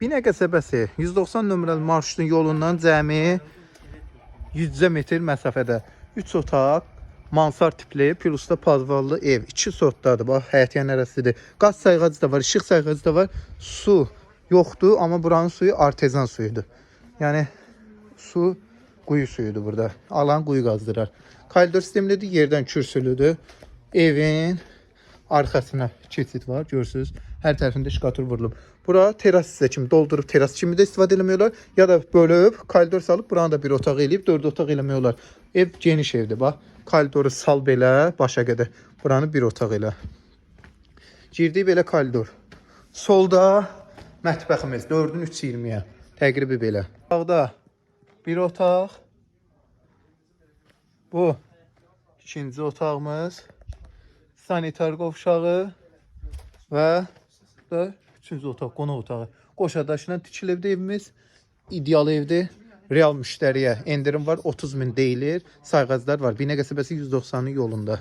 Binə qəsəbəsi 190 nömrəli marşrutun yolundan cəmi 100 metr məsafədə 3 otaq, mansard tipli, plusda podvallı ev. 2 sotdadır. Bax, həyət yanarasıdır. Qaz sayğacı da var, işıq sayğacı da var. Su yoxdur, amma buranın suyu artezan suyudur. Yəni su quyu suyudur burada. Alan quyu qazdırar. Koridor sistemlidir, yerdən kürsülüdür. Evin arxasına keçid var, görürsünüz. Hər tərəfində şkatur vurulub. Bura teras sizə kimi doldurub teras kimi də istifadə eləmiyorlar. Ya da bölüb, koridor salıb, buranı da bir otaq eləyib, 4 otaq eləmiyorlar. Ev geniş evdir, bax. Koridoru sal belə, başa qədər. Buranı bir otaq elə. Girdik belə koridor. Solda mətbəximiz 4-ün 3.20-yə. Təqribi belə. Sağda bir otaq. Bu ikinci otağımız. Sanitar qovşağı və da üçüncü otaq, qonaq otağı. Qoşadaşla tikilibdir evimiz. İdeal evdir. Real müştəriyə endirim var, 30.000 deyilir. Sayğaclar var. Binə qəsəbəsi 190'ın yolunda.